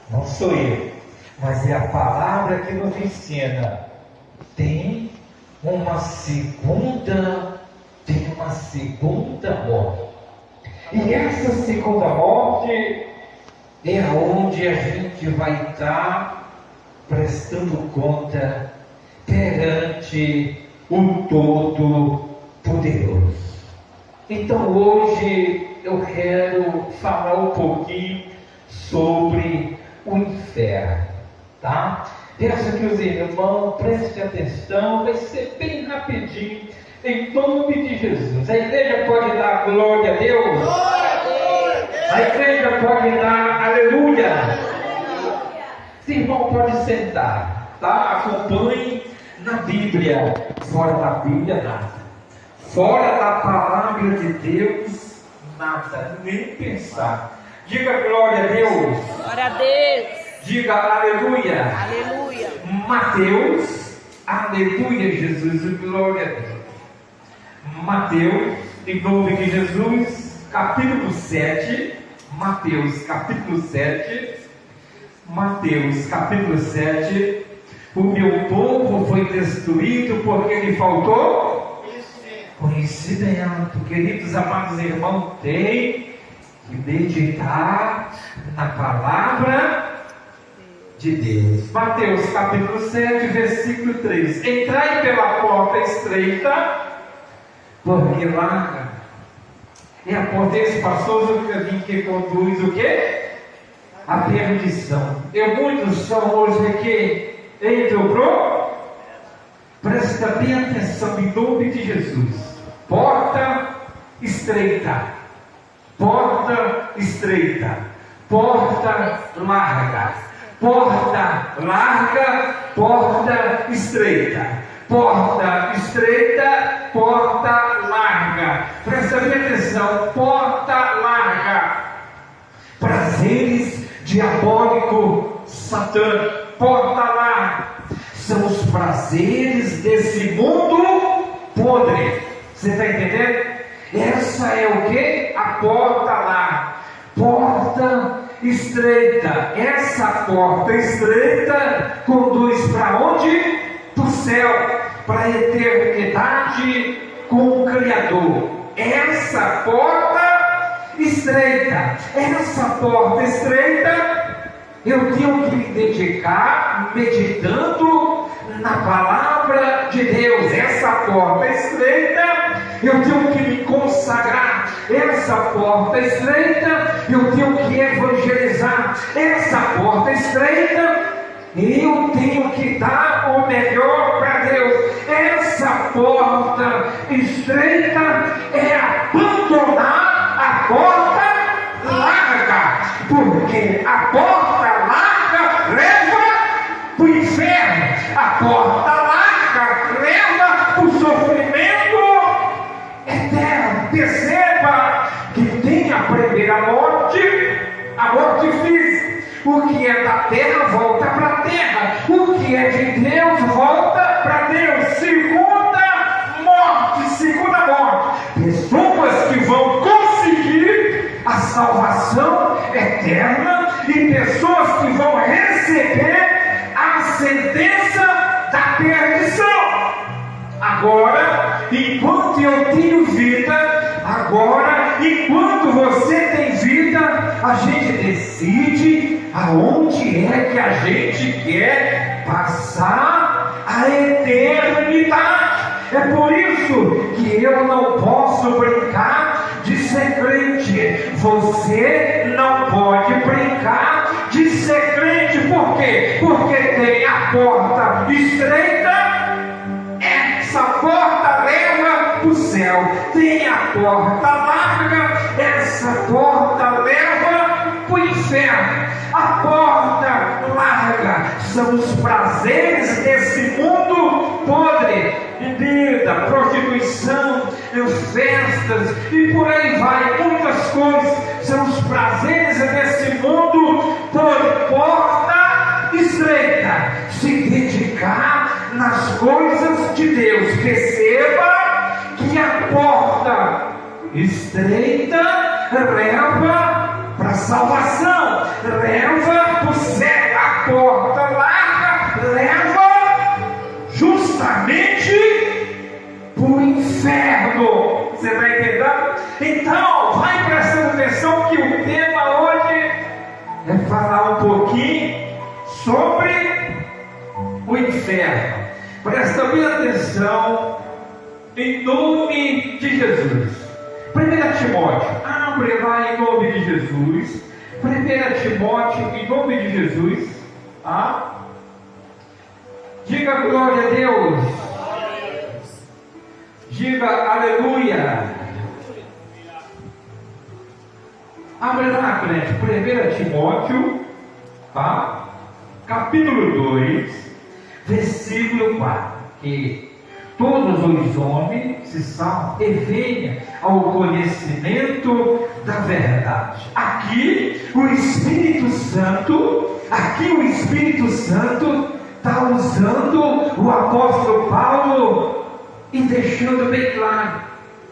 Não sou eu, mas é a palavra que nos ensina. Tem uma segunda morte. E essa segunda morte é onde a gente vai estar prestando conta perante o Todo-Poderoso. Então hoje eu quero falar um pouquinho sobre o inferno, tá? Peço que os irmãos prestem atenção, vai ser bem rapidinho, em nome de Jesus. A igreja pode dar glória a Deus? Glória a Deus! A igreja pode dar aleluia? Os irmãos podem sentar, tá? Acompanhe na Bíblia. Fora da Bíblia, nada. Fora da palavra de Deus, nada, nem pensar. Diga glória a Deus. Glória a Deus. Diga aleluia. Aleluia. Mateus, aleluia, Jesus, glória a Deus. Mateus, em nome de Jesus, capítulo 7. Mateus, capítulo 7. Mateus, capítulo 7. O meu povo foi destruído porque lhe faltou conhecimento. Queridos amados irmãos, tem que meditar na palavra de Deus. Mateus capítulo 7, versículo 3. Entrai pela porta estreita, porque larga é a porta espaçosa do caminho que conduz o quê? A perdição. E muitos são hoje que entram pro. Presta bem atenção em nome de Jesus. Porta estreita, porta estreita, porta larga, porta larga, porta estreita, porta estreita, porta larga. Presta bem atenção, porta larga. Prazeres diabólico satânico, porta larga. São os prazeres desse mundo podre. Você está entendendo? Essa é o que? A porta lá. Porta estreita. Essa porta estreita conduz para onde? Para o céu. Para a eternidade com o Criador. Essa porta estreita. Essa porta estreita. Eu tenho que me dedicar meditando na palavra de Deus. Essa porta estreita, eu tenho que me consagrar. Essa porta estreita, eu tenho que evangelizar. Essa porta estreita, eu tenho que dar o melhor para Deus. Essa porta estreita é abandonar a porta larga, porque a porta larga leva para o inferno, a porta larga leva para o sofrimento eterno. Perceba que tem a primeira morte, a morte física. O que é da terra volta para a terra, o que é de Deus volta para Deus. Segunda morte, pessoas que vão conseguir a salvação eterna e pessoas que vão receber a sentença da perdição. Agora, enquanto eu tenho vida, agora, enquanto você tem vida, a gente decide aonde é que a gente quer passar a eternidade. É por isso que eu não posso brincar de ser crente. Você não pode brincar de ser crente. Por quê? Porque tem a porta estreita. Essa porta leva para o céu. Tem a porta larga. Essa porta leva para o inferno. A porta larga são os prazeres desse mundo podre. Bebida, prostituição, festas e por aí vai, muitas coisas. São os prazeres desse mundo podre. Porta estreita. Se dedicar nas coisas de Deus. Perceba que a porta estreita leva para a salvação, leva para o céu. é falar um pouquinho sobre o inferno. Presta bem atenção, em nome de Jesus. 1 Timóteo, abre lá em nome de Jesus. 1 Timóteo, em nome de Jesus. Diga glória a Deus. Diga aleluia. Abre lá, crente. 1 Timóteo, capítulo 2, versículo 4. Que todos os homens se salvam e venham ao conhecimento da verdade. Aqui o Espírito Santo está usando o apóstolo Paulo e deixando bem claro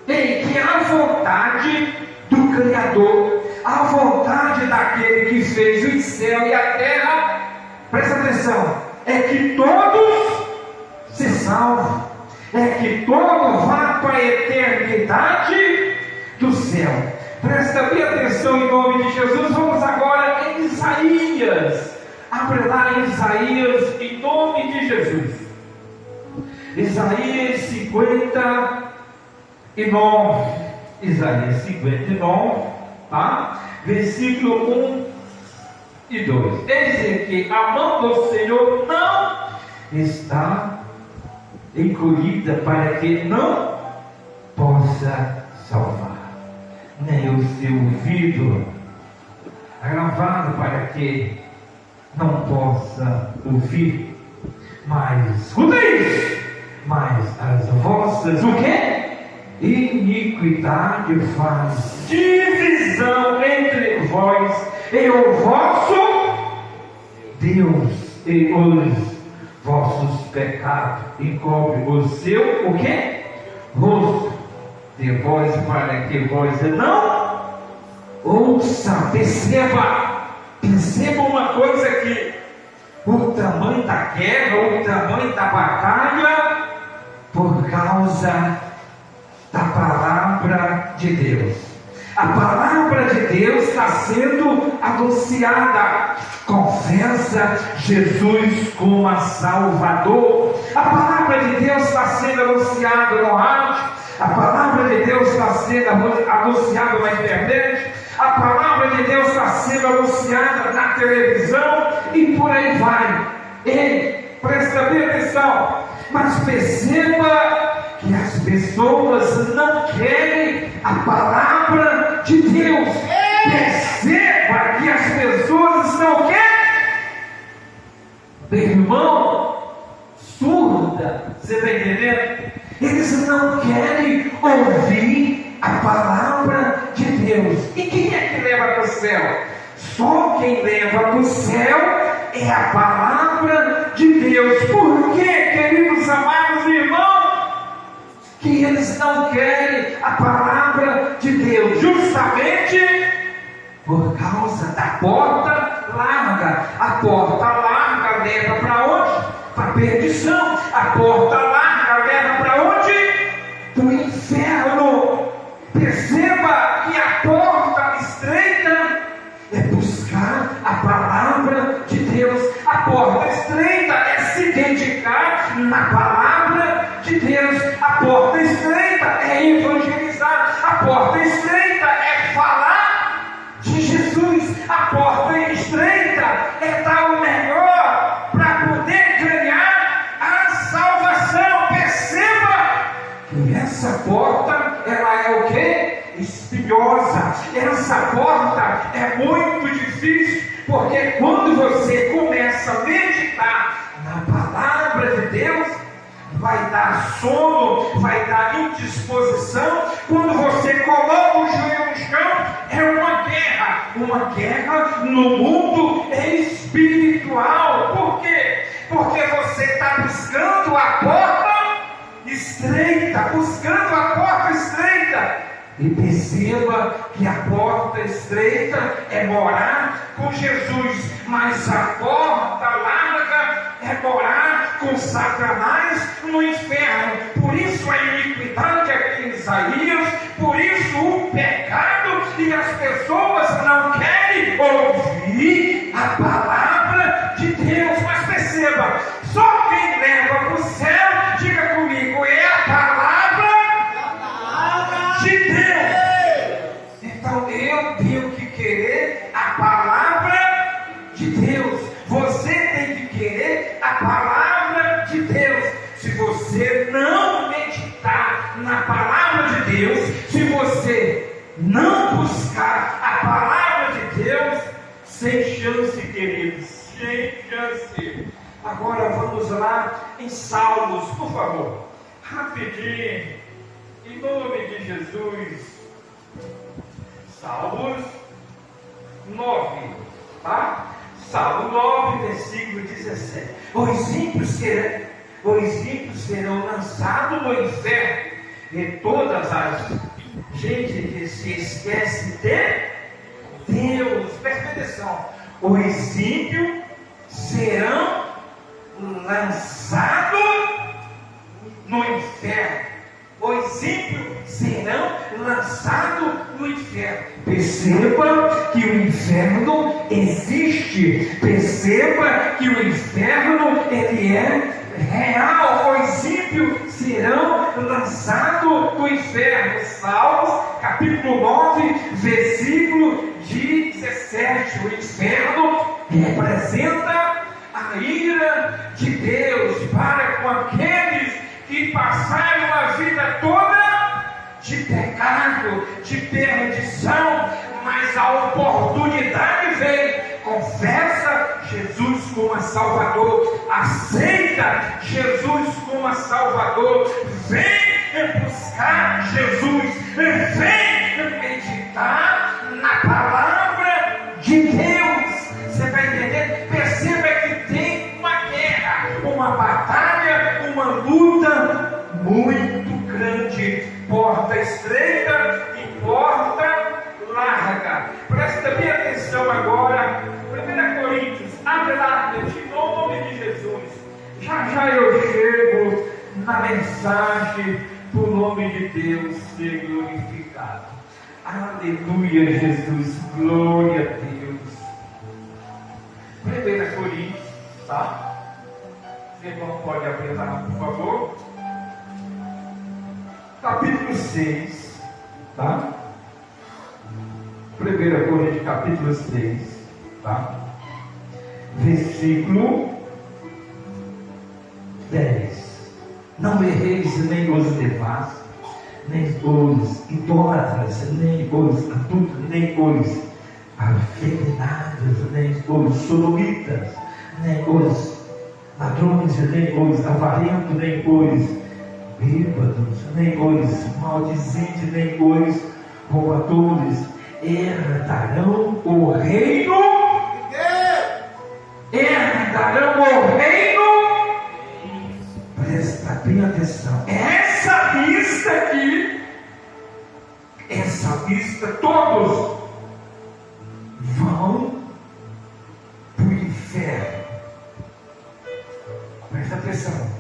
que a vontade do Criador, a vontade daquele que fez o céu e a terra, presta atenção, é que todos se salvem, é que todos vá para a eternidade do céu. Presta bem atenção em nome de Jesus. Vamos agora em Isaías. Abre lá em Isaías, em nome de Jesus. Isaías 59. Isaías 59, versículo 1 e 2. Eis que a mão do Senhor não está encolhida para que não possa salvar, nem o seu ouvido agravado para que não possa ouvir. Mas, escuteis, mas as vossas, o quê? Iniquidade faz divisão entre vós e o vosso Deus, e os vossos pecados encobre o seu, o quê? Rosto de vós, para que vós não ouça. Perceba uma coisa aqui: o tamanho da guerra, o tamanho da batalha, por causa da palavra de Deus. A palavra de Deus está sendo anunciada. Confessa Jesus como a Salvador. A palavra de Deus está sendo anunciada no rádio. A palavra de Deus está sendo anunciada na internet. A palavra de Deus está sendo anunciada na televisão e por aí vai. Ei, presta bem atenção. Mas perceba que as pessoas não querem a palavra de Deus. Perceba que as pessoas estão o quê? Meu irmão, surda. Você está entendendo? Eles não querem ouvir a palavra de Deus. E quem é que leva para o céu? Só quem leva para o céu é a palavra de Deus. Por quê, queridos amados irmãos, que eles não querem a palavra de Deus? Justamente por causa da porta larga. A porta larga leva para onde? Para a perdição. A porta larga leva para onde? Para o inferno. Perceba que a porta estreita é buscar a palavra de Deus. A porta estreita é se dedicar na palavra de Deus. A porta estreita é evangelizar. A porta estreita é falar de Jesus. A porta estreita é dar o melhor para poder ganhar a salvação. Perceba que essa porta, ela é o quê? Espinhosa. Essa porta é muito difícil, porque quando você começa a meditar na palavra de Deus, vai dar sono, vai dar indisposição. Quando você coloca o joelho no chão, é uma guerra no mundo espiritual. Por quê? Porque você está buscando a porta estreita, e perceba que a porta estreita é morar com Jesus, mas a porta larga é morar com Satanás no inferno. Por isso a iniquidade aqui em Isaías, por isso o pecado que as pessoas não querem ouvir a palavra de Deus. Mas perceba, só quem leva para o céu, diga comigo, é a palavra de Deus. Então eu tenho que querer a palavra de Deus. Você tem que querer a palavra de Deus. Se você não meditar na palavra de Deus, se você não buscar a palavra de Deus, sem chance, queridos, sem chance. Agora vamos lá em Salmos, por favor, rapidinho, em nome de Jesus. Salmos 9, tá? Salmo 9, versículo 17. Os ímpios serão lançados no inferno, e todas as gente que se esquece de Deus, presta atenção, os ímpios serão lançados no inferno. Os ímpios serão lançados no inferno. Perceba que o inferno existe. Perceba que o inferno, ele é real. Os ímpios serão lançados no inferno. Salmos, capítulo 9, versículo 17. O inferno representa a ira de Deus para com aqueles que passaram a vida toda de pecado, de perdição, mas a oportunidade vem. Confessa Jesus como Salvador, aceita Jesus como Salvador, vem buscar Jesus, vem meditar na palavra de Deus. Você vai entender? Perceba que tem uma guerra, uma batalha, uma luta muito grande, porta estreita e porta larga. Presta bem atenção agora, 1 Coríntios, abre lá, em nome de Jesus. Já eu chego na mensagem, para o nome de Deus ser glorificado. Aleluia, Jesus, glória a Deus. 1 Coríntios, tá? Você não pode abrir lá, por favor. Capítulo 6, tá? 1 Coríntios, capítulo 6, tá? Versículo 10. Não erreis nem os demais, nem os idólatras, nem os adultos, nem os afeminados, nem os sodomitas, nem os ladrões, nem os avarentos, nem os bêbados, nem os maldizentes, nem os roubadores herdarão o reino. Herdarão o reino. Presta bem atenção. Essa lista aqui, essa lista, todos vão para o inferno. Presta atenção.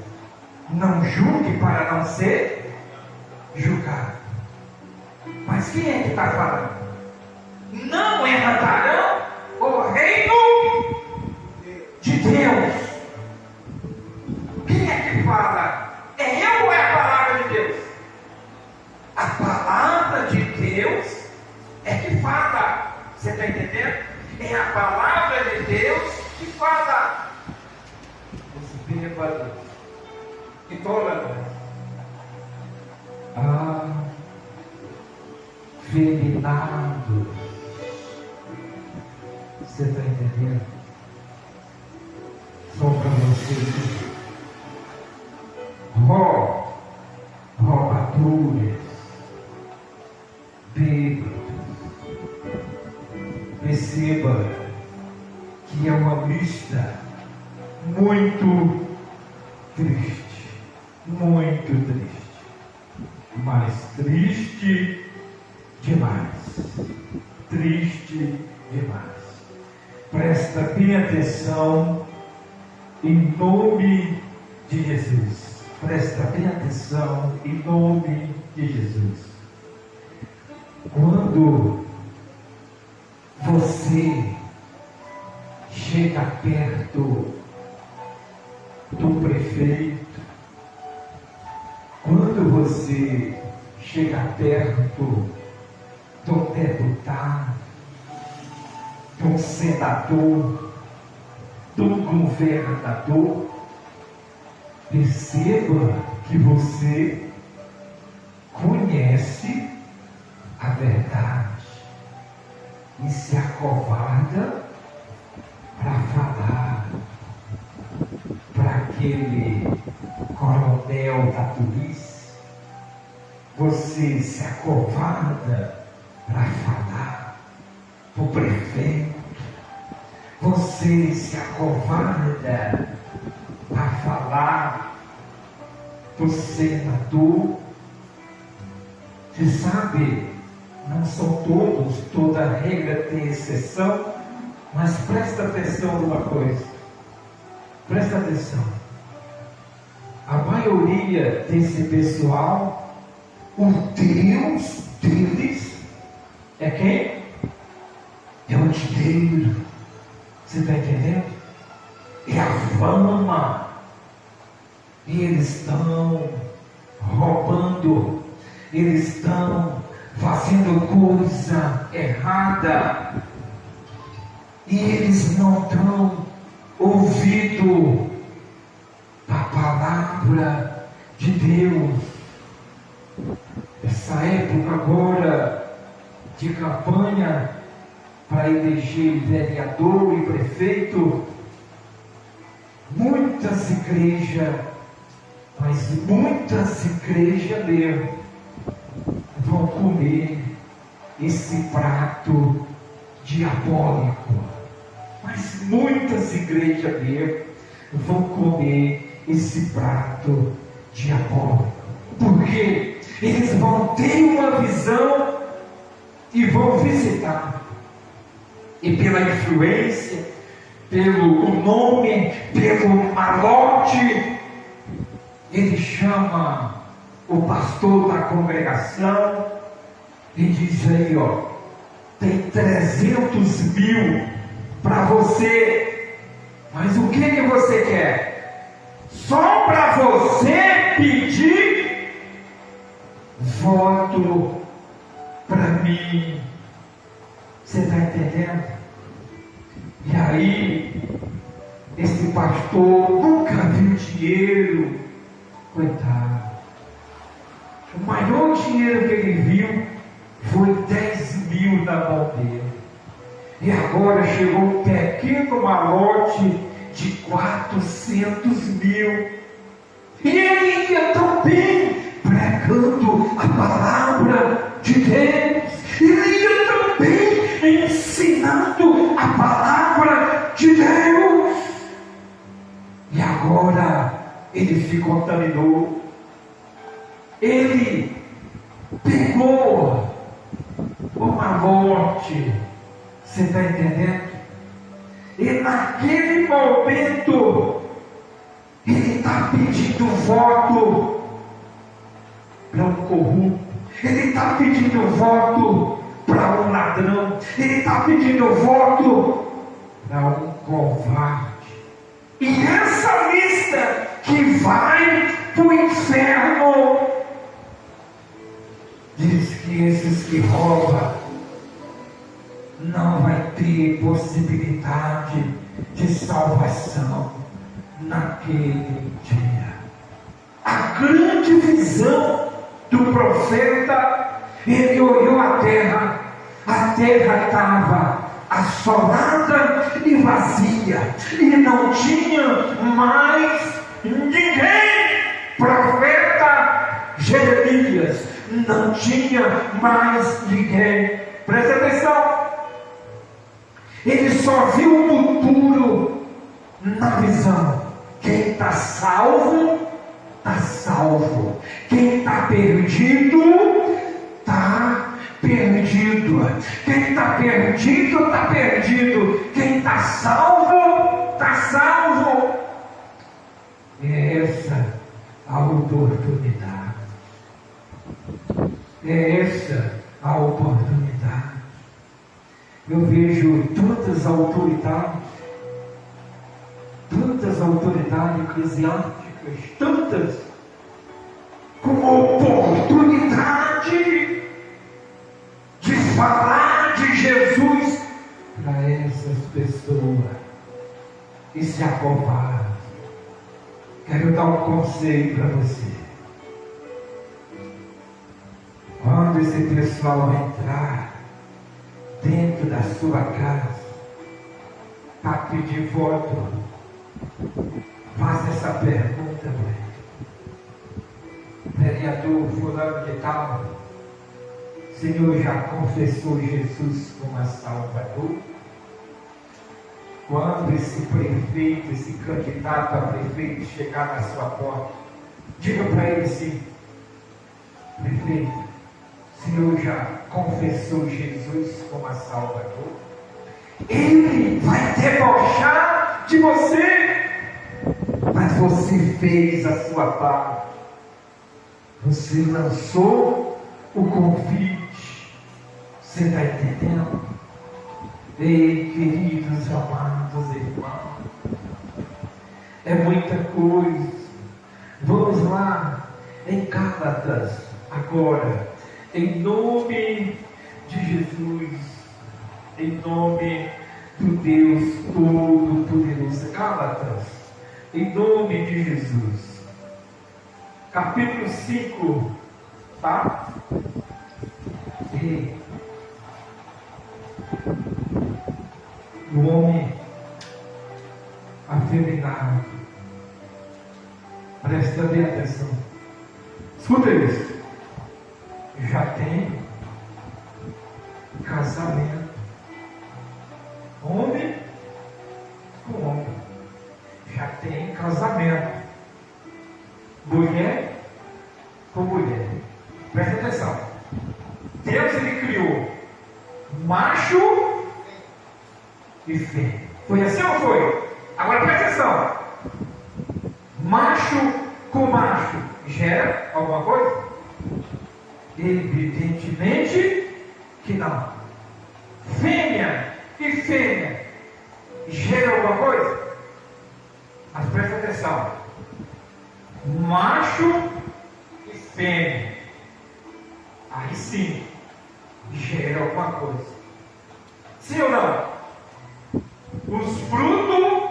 Não julgue para não ser julgado. Mas quem é que está falando? Não herdarão o reino de Deus. Quem é que fala? É eu ou é a palavra de Deus? A palavra de Deus é que fala. Você está entendendo? É a palavra de Deus que fala. Os bêbados, idólatras, afeminados. Você está entendendo? Só para você. Roubadores, bêbados. Perceba que é uma lista muito triste, muito triste, mas triste demais, triste demais. Presta bem atenção em nome de Jesus. Presta bem atenção em nome de Jesus. Quando você chega perto do prefeito, quando você chega perto do deputado, do senador, do governador, perceba que você conhece a verdade e se acovarda para falar para aquele coronel da polícia. Você se acovarda para falar para o prefeito. Você se acovarda para falar para o senador. Você sabe, não são todos, toda regra tem exceção, mas presta atenção numa coisa. Presta atenção. A maioria desse pessoal, o Deus deles é quem? É o dinheiro. Você está entendendo? É a fama. E eles estão roubando, eles estão fazendo coisa errada, e eles não dão ouvido à palavra de Deus. Essa época agora de campanha para eleger vereador e prefeito, muitas igrejas, mas muitas igrejas mesmo, vão comer esse prato diabólico. Mas muitas igrejas mesmo vão comer esse prato diabólico. Porque eles vão ter uma visão e vão visitar. E pela influência, pelo nome, pelo malote, ele chama o pastor da congregação e diz aí, ó, tem 300 mil para você, mas o que você quer? Só para você pedir voto para mim. Você está entendendo? E aí, esse pastor nunca viu dinheiro, coitado. O maior dinheiro que ele viu foi 10 mil na mão dele. E agora chegou um pequeno malote de 400 mil. E ele ia tão bem pregando a palavra de Deus. Ele ia tão bem ensinando a palavra de Deus. E agora ele se contaminou. Ele pegou uma morte. Você está entendendo? E naquele momento ele está pedindo voto para um corrupto. Ele está pedindo voto para um ladrão. Ele está pedindo voto para um covarde. E essa lista que vai para o inferno diz que esses que roubam não vai ter possibilidade de salvação naquele dia. A grande visão do profeta, ele olhou a terra estava assolada e vazia, e não tinha mais ninguém. Profeta Jeremias, não tinha mais ninguém. Presta atenção. Ele só viu o futuro na visão. Quem está salvo, está salvo. Quem está perdido, está perdido. Quem está perdido, está perdido. Quem está salvo, está salvo. É essa a oportunidade. É essa a oportunidade. Eu vejo tantas autoridades eclesiásticas, tantas, com oportunidade de falar de Jesus para essas pessoas e se acovardaram. Quero dar um conselho para você. Quando esse pessoal entrar dentro da sua casa para pedir voto, faça essa pergunta para ele. Vereador fulano de tal, o senhor já confessou Jesus como Salvador? Quando esse prefeito, esse candidato a prefeito chegar na sua porta, diga para ele assim: prefeito, o senhor já confessou Jesus como Salvador? Ele vai debochar de você, mas você fez a sua parte. Você lançou o convite. Você está entendendo? Ei, queridos, amados irmãos, é muita coisa. Vamos lá em Gálatas agora, em nome de Jesus, em nome do Deus Todo-Poderoso. Gálatas, em nome de Jesus, capítulo 5, tá? E o homem afeminado, presta bem atenção, escuta isso, já tem casamento, homem com homem, já tem casamento, mulher com mulher. Presta atenção, Deus ele criou macho e fêmea. Foi assim ou não foi? Agora presta atenção, macho com macho gera alguma coisa? Evidentemente que não. Fêmea e fêmea gera alguma coisa? Mas presta atenção, macho e fêmea, aí sim gera alguma coisa. Sim ou não? Os frutos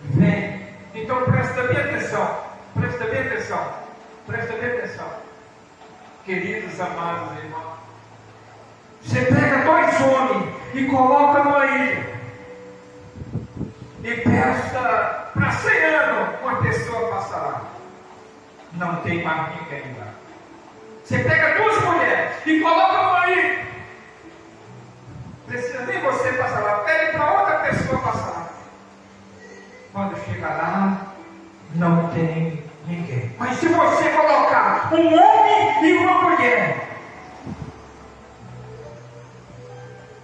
vêm. Então presta bem atenção, presta bem atenção, presta bem atenção, queridos amados irmãos. Você pega dois homens e coloca numa ilha e peça para 100 anos uma pessoa passar lá, não tem mais ninguém lá. Você pega duas mulheres e coloca numa ilha, precisa nem você passar lá, pede para outra pessoa passar lá. Quando chega lá, não tem ninguém. Mas se você colocar um homem e uma mulher,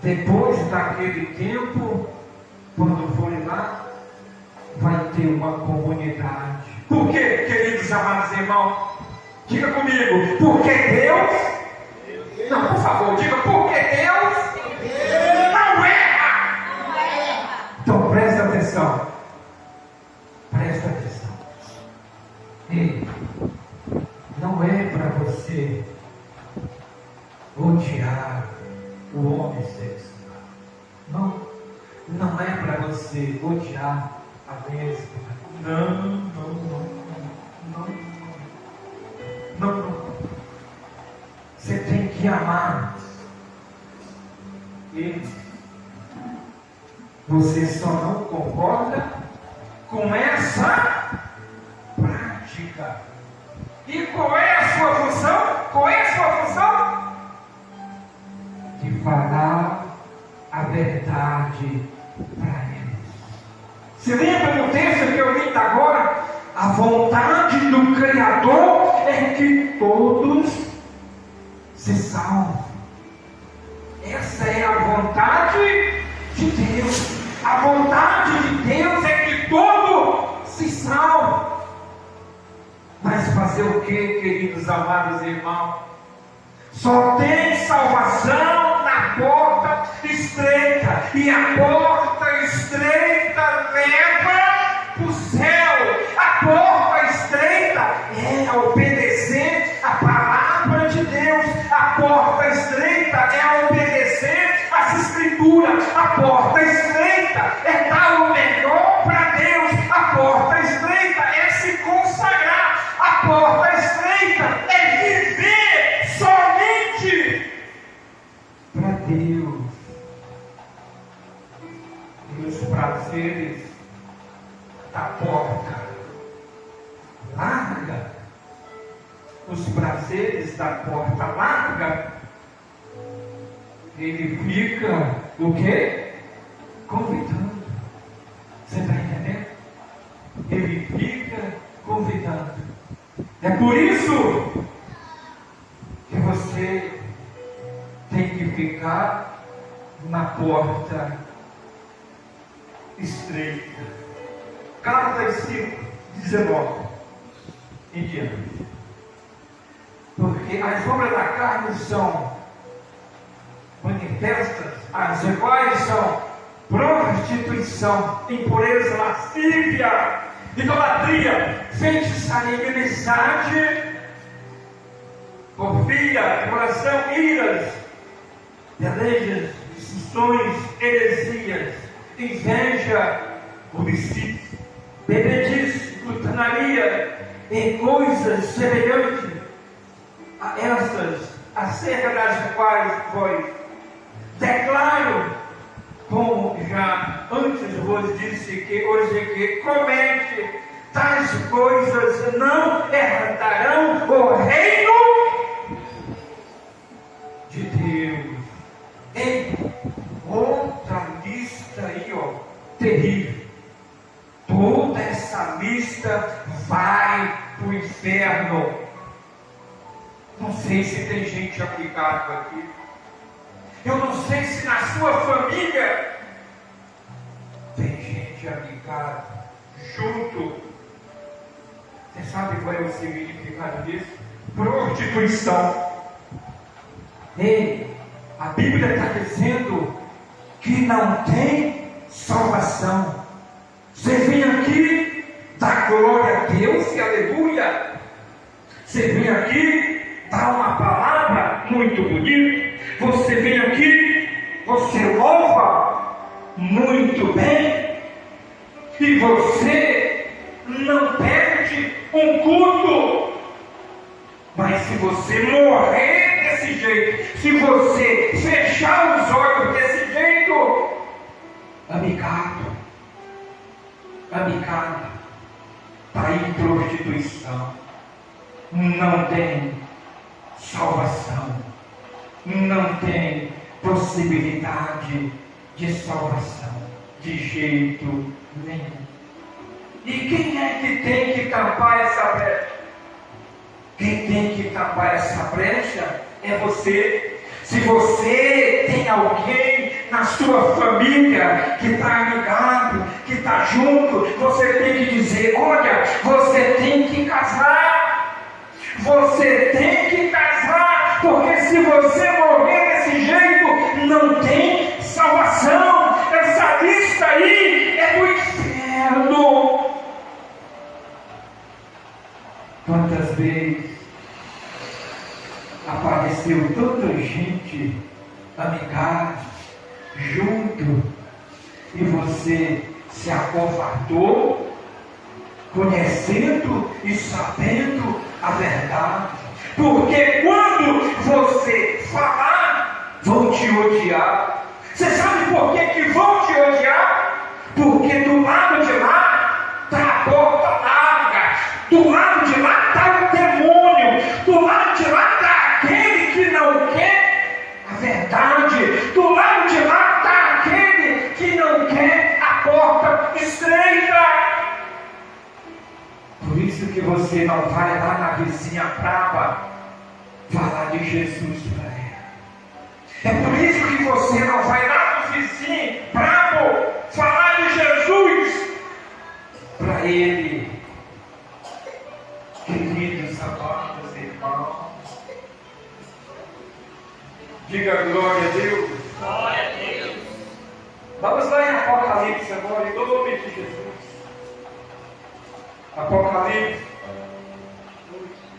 depois daquele tempo, quando forem lá, vai ter uma comunidade. Por quê, queridos amados irmãos? Diga comigo, porque Deus, não, por favor, diga, porque Deus não erra. Então presta atenção, presta atenção. Ei, não é para você odiar o homossexual, não é para você odiar a lésbica, não. Você tem que amar eles. Você só não concorda com essa prática. E qual é a sua função? Qual é a sua função? De falar a verdade para eles. Se lembra do texto que eu li agora? A vontade do Criador é que todos se salvem. Essa é a vontade de Deus. A vontade de Deus é que todos se salvem. Mas fazer o que, queridos amados irmãos? Só tem salvação na porta estreita, e a porta estreita leva para o céu. A porta estreita é obedecer a palavra de Deus. A porta estreita é obedecer as escrituras. A porta estreita é dar o melhor para Deus. A porta estreita é se consagrar. A porta estreita é viver somente para Deus. E os prazeres da porta larga, os prazeres da porta larga, ele fica o quê? Convidando. Você está entendendo? Ele fica convidando. É por isso que você tem que ficar na porta estreita. Gálatas 5:19 em diante. Porque as obras da carne são manifestas, as quais são prostituição, impureza, lascívia, idolatria, feitiçaria, inimizade, porfia, coração, iras, pelejas, dissensões, heresias, inveja, homicídio, bebedice, glutanaria, e coisas semelhantes a estas, acerca das quais vos declaro, como já antes vos disse, que hoje que comete tais coisas não herdarão o reino de Deus. E outra lista aí, ó, terrível. Toda essa lista vai para o inferno. Não sei se tem gente aplicada aqui. Eu não sei se na sua família tem gente aplicada junto. Você sabe qual é o significado disso? Prostituição. Ei, a Bíblia está dizendo que não tem salvação. Você vem aqui, dá glória a Deus e aleluia. Você vem aqui, dá uma palavra muito bonita. Você vem aqui, você louva muito bem. E você não perde um culto. Mas se você morrer desse jeito, se você fechar os olhos desse jeito, amigado, está em prostituição, não tem salvação, não tem possibilidade de salvação, de jeito nenhum. E quem é que tem que tampar essa brecha? Quem tem que tampar essa brecha é você. Se você tem alguém na sua família que está ligado, que está junto, você tem que dizer: olha, você tem que casar. Você tem que casar, porque se você morrer desse jeito, não tem salvação. Essa lista aí é do inferno. Quantas vezes apareceu tanta gente amigável, junto, e você se acovardou, conhecendo e sabendo a verdade. Porque quando você falar, vão te odiar. Você sabe por que vão te odiar? Porque do lado de lá está a porta larga, do lado de lá está o demônio, do lado de lá está aquele que não quer a verdade, do lado de lá está aquele que não quer a porta estreita. Por isso que você não vai lá na vizinha brava falar de Jesus para ela. É por isso que você não vai lá no vizinho bravo falar de Jesus para ele. Queridos amados irmãos, diga glória a Deus. Vamos lá em Apocalipse agora, em nome de Jesus. Apocalipse,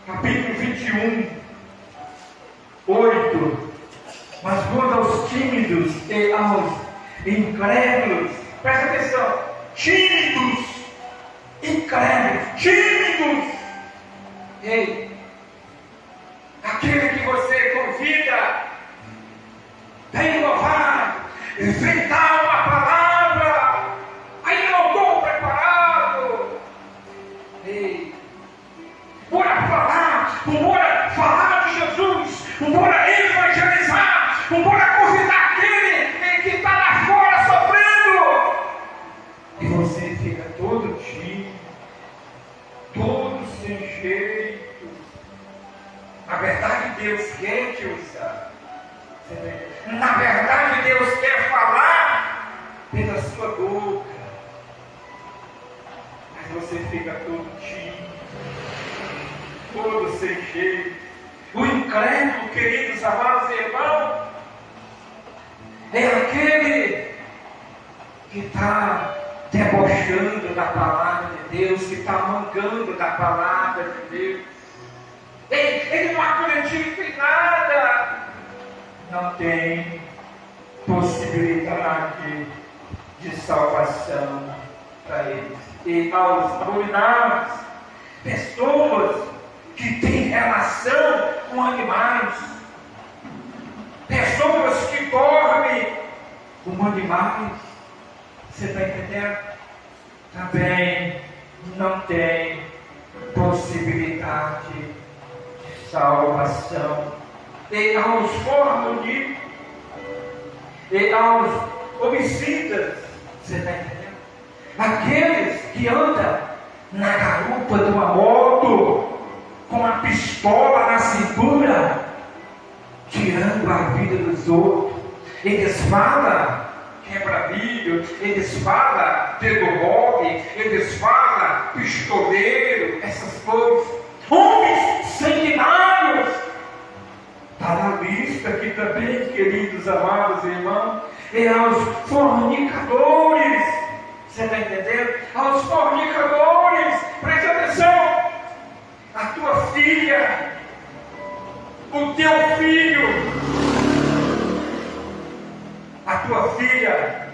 capítulo 21, 8. Mas quando aos tímidos e aos incrédulos, presta atenção, tímidos, incrédulos, tímidos, ei, aquele que você convida, vem louvar, vem dar uma palavra, aí não estou preparado, ei, bora falar de Jesus, bora evangelizar, bora convidar aquele que está lá fora sofrendo, e você fica todo tímido, todo sem jeito. Na verdade, Deus quer te usar. Na verdade, Deus quer falar pela sua boca. Mas você fica todo tímido, todo sem jeito. O incrédulo, queridos amados irmãos, é aquele que está debochando da palavra de Deus, que está mangando da palavra de Deus. Ele não acredita em nada, não tem possibilidade de salvação para eles. E aos abomináveis, pessoas que têm relação com animais, pessoas que dormem com animais, você está entendendo? Também não tem possibilidade de salvação. E aos formulários, e aos homicidas, você está entendendo? Aqueles que andam na garupa de uma moto, com a pistola na cintura, tirando a vida dos outros. Eles falam quebra-vidro, eles falam pedobog, eles falam pistoleiro, essas coisas. Homens sanguinários. Está na lista aqui também, queridos amados irmãos. E aos fornicadores. Você está entendendo? Aos fornicadores. Preste atenção. A tua filha, o teu filho, a tua filha,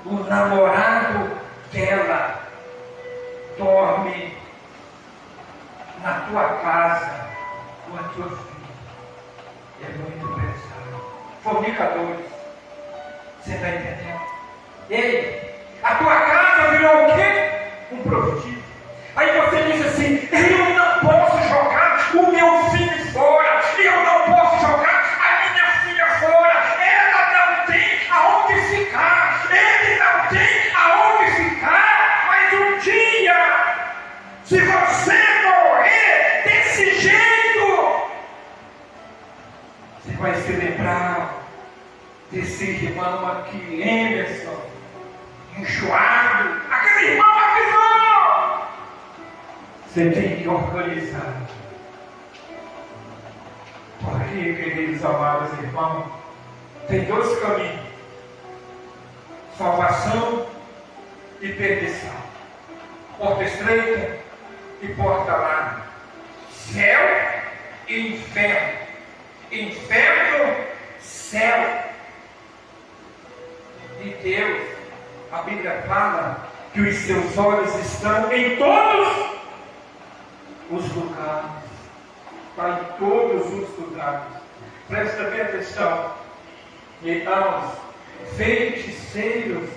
o namorado dela dorme na tua casa com a tua filha. É muito pesado. Fornicadores. Você está entendendo? Ei, a tua casa virou o quê? Um prostíbulo. Aí você diz assim: eu não posso jogar o meu filho fora, eu não posso jogar a minha filha fora, ela não tem aonde ficar, ele não tem aonde ficar, mas um dia, se você morrer desse jeito, você vai se lembrar desse irmão aqui, Emerson, enjoado, aquele irmão avisou. Você tem que organizar. Porque, queridos amados irmãos, tem dois caminhos: salvação e perdição. Porta estreita e porta larga. Céu e inferno. Inferno, céu. E Deus, a Bíblia fala que os seus olhos estão em todos os lugares. Está em todos os lugares. Presta bem atenção. Então, feiticeiros,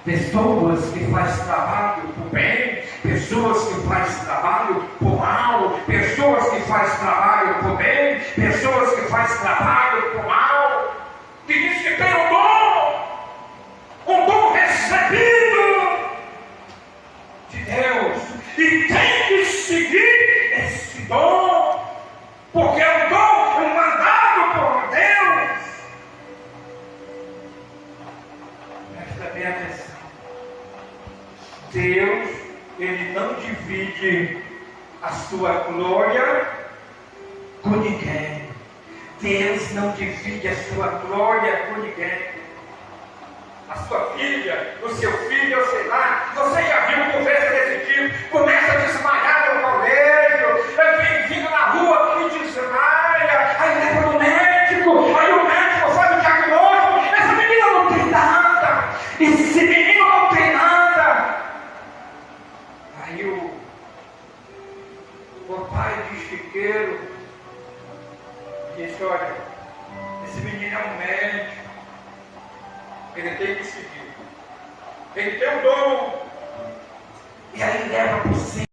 pessoas que fazem trabalho por bem, pessoas que fazem trabalho por mal, pessoas que fazem trabalho por bem, pessoas que fazem trabalho por mal, que diz que tem um dom recebido de Deus, e tem que seguir esse dom, porque é um dom mandado por Deus. Presta bem atenção. Deus, Ele não divide a sua glória com ninguém. Deus não divide a sua glória com ninguém. a sua filha, o seu filho, eu sei lá, você já viu conversa desse tipo, começa a desmaiar no colégio, vem vindo na rua e desmaia, aí leva no médico, aí o médico faz o diagnóstico, essa menina não tem nada, esse menino não tem nada. Aí o pai de Chiqueiro disse, olha, esse menino é um médico, ele tem que seguir, ele tem um dom. E aí leva para o centro